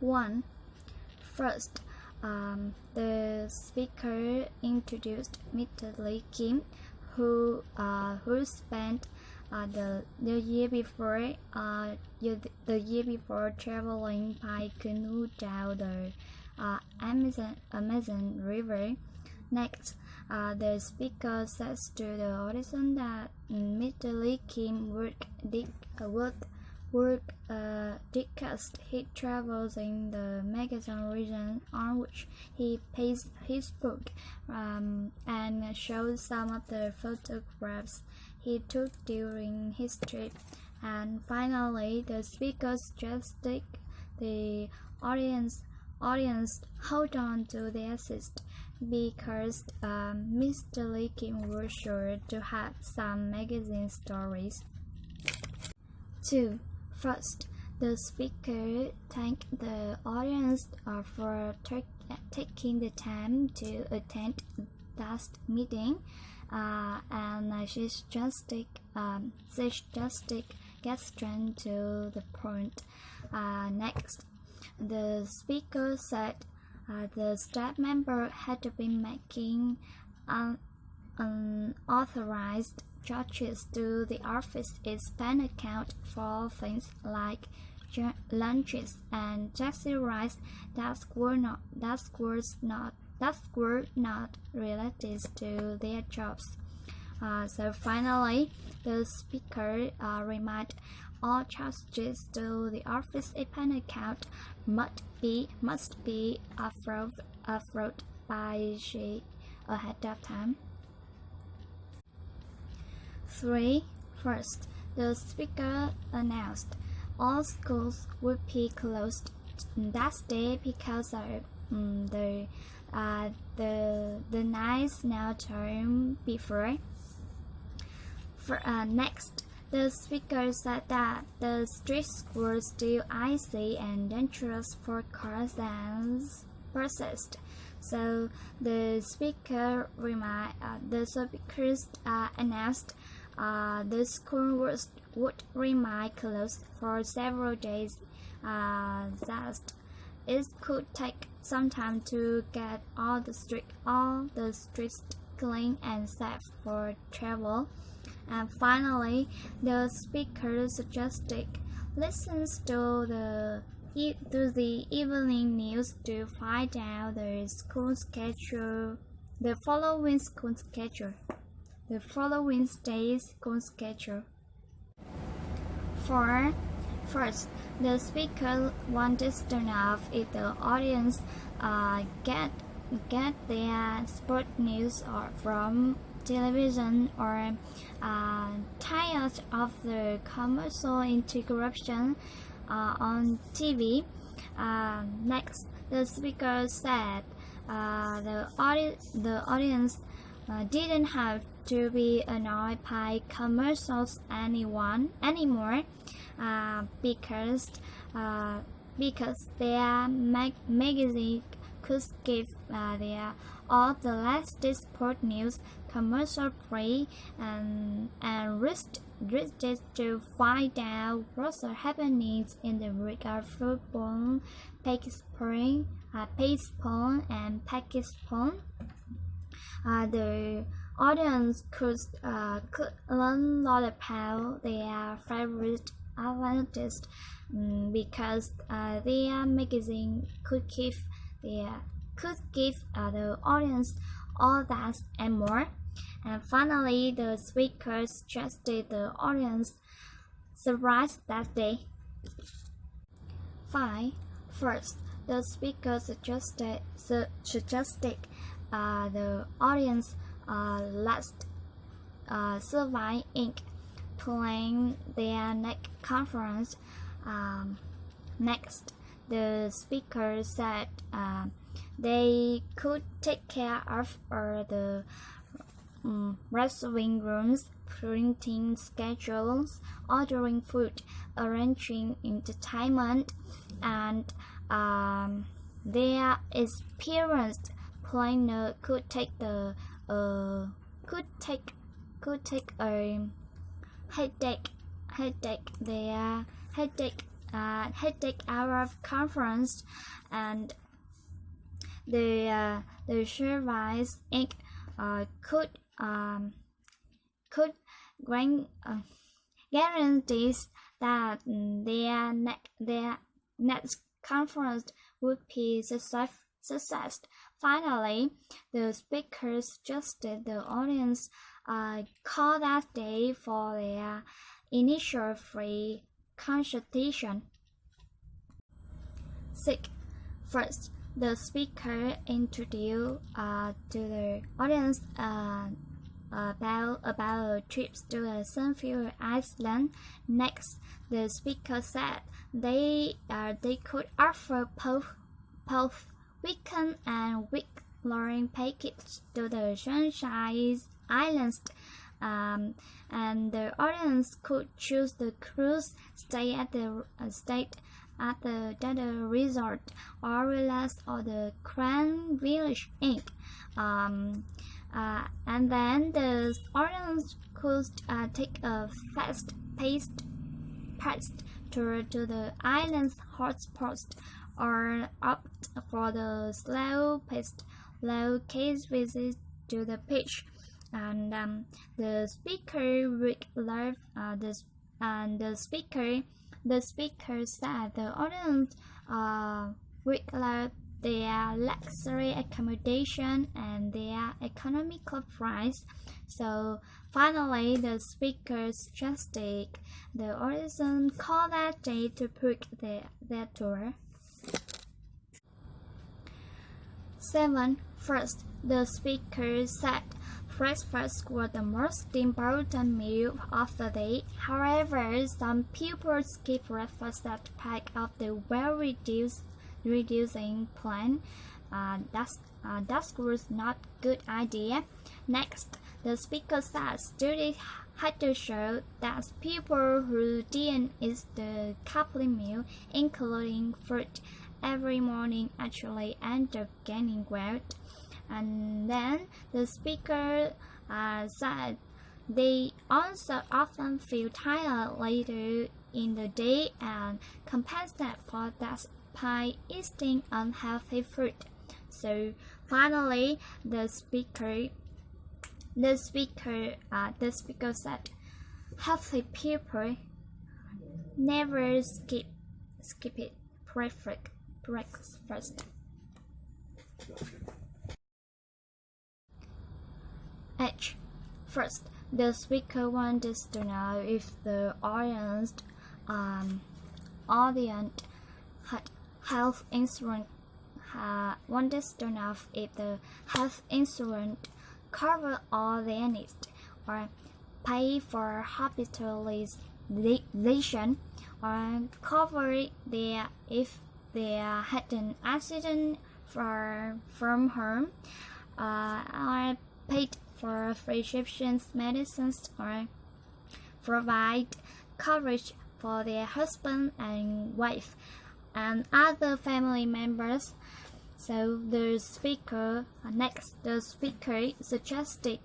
1. First, the speaker introduced Mr. Lee Kim, who spent the year before traveling by canoe down the Amazon River. Next, the speaker says to the audience that Mr. Lee Kim would discuss his travels in the Amazon region, on which he pays his book and shows some of the photographs he took during his trip. And finally, the speaker suggested the audience hold on to their seat because Mr. Lee Kim was sure to have some magazine stories. 2. First, the speaker thanked the audience for taking the time to attend that meeting, and she suggested get straight to the point. Next, the speaker said the staff member had been making unauthorized charges to the office. Its pen account for things like lunches and taxi rides that were not related to their jobs. So finally, the speaker reminded all charges to the office pen account must be approved by she ahead of time. 3. First, the speaker announced all schools would be closed that day because of the nice snow term before. Next, the speaker said that the streets were still icy and dangerous for cars and buses. So the speaker announced the school would remain closed for several days. That it could take some time to get all the streets clean and safe for travel. And finally, the speaker suggested listens to the evening news to find out the following day's school schedule. 4. First, the speaker wanted to know if the audience get their sport news from television or tired of the commercial interruption on TV. Next, the speaker said the audience didn't have to be annoyed by commercials anymore because their magazine could give all the latest sport news commercial-free and reached to find out what's happening in the regard football, baseball, and basketball. The audience could learn a lot about their favorite athletes because their magazine could give the audience all that and more. And finally, the speaker suggested the audience surprise that day. 5. First, the speaker suggested the audience last Survey Inc. plan their next conference. Next, the speaker said they could take care of the reserving rooms, printing schedules, ordering food, arranging entertainment, and their experienced planner could take a headache hectic hour of conference, and the service Inc. Could guarantees that their next conference would be success. Finally, the speakers suggested the audience call that day for their initial free consultation. 6. First, the speaker introduced to the audience about trips to the Sunfield Island. Next, the speaker said they could offer both weekend and week-long packages to the Sunshine Islands, and the audience could choose the cruise, stay at the resort, or relax at the Grand Village Inc. And then the audience could take a fast-paced tour to the island's hotspots, or opt for the slow-paced, low-key visit to the beach. And the speaker would love this. And the speaker said the audience would love their luxury accommodation and their economical price. So finally, the speaker suggested the audience call that day to book their tour. 7. First, the speaker said breakfast was the most important meal of the day. However, some people skip breakfast as part of the reducing plan. That was not a good idea. Next, the speaker said studies had to show that people who didn't eat the complete meal, including fruit, every morning actually end up gaining weight. And then the speaker said they also often feel tired later in the day and compensate for that by eating unhealthy food. So finally, the speaker said healthy people never skip it breakfast. H. First, the speaker wanted to know if the audience had health insurance. Wanted to know if the health insurance covered all their needs or pay for hospitalization or cover if they had an accident from home, or paid for prescription medicines, or provide coverage for their husband and wife and other family members. So the speaker suggested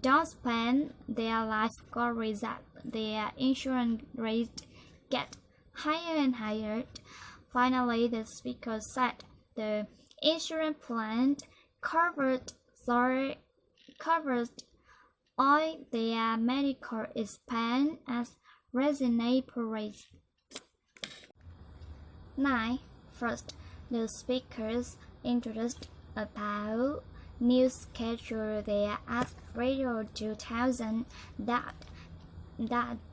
don't spend their life worried that their insurance rate get higher and higher. Finally, the speaker said the insurance plan covered all their medical expense as reasonable rates. 9. First, the speakers introduced about new schedule there at Radio 2000 that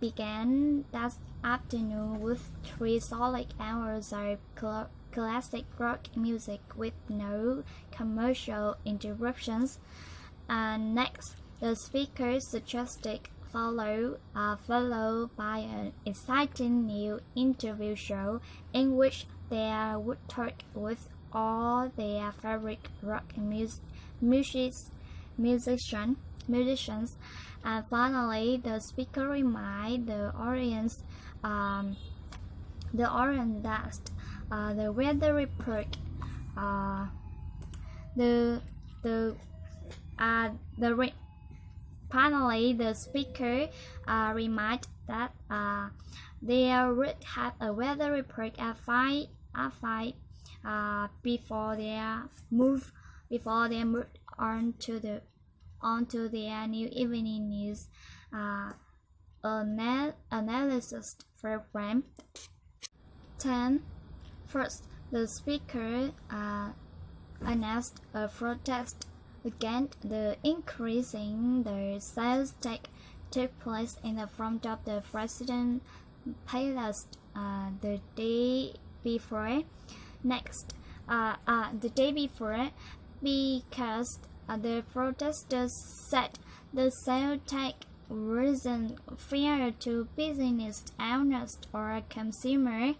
began that afternoon with 3 solid hours of classic rock music with no commercial interruptions. And next, the speaker suggested followed by an exciting new interview show in which they would talk with all their favorite rock musicians. And finally, the speaker reminded the audience that the weather report finally the speaker reminded that They would have a weather report at 5 before they move onto their new evening news analysis program. 10. First, the speaker announced a protest against the increase in the sales tax took place in the front of the President's Palace the day before. The day before, because the protesters said the sales tax wasn't fair to business owners or consumers.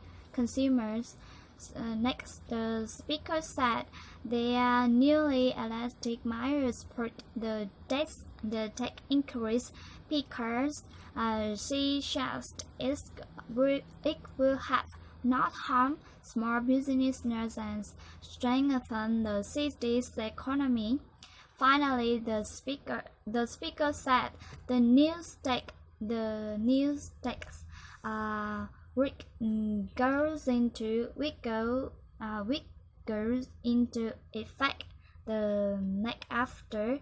The speaker said their newly elected mayors support the tax increase because she says it will have not harm small businesses and strengthen the city's economy. Finally, the speaker said the new tax goes into effect the night after.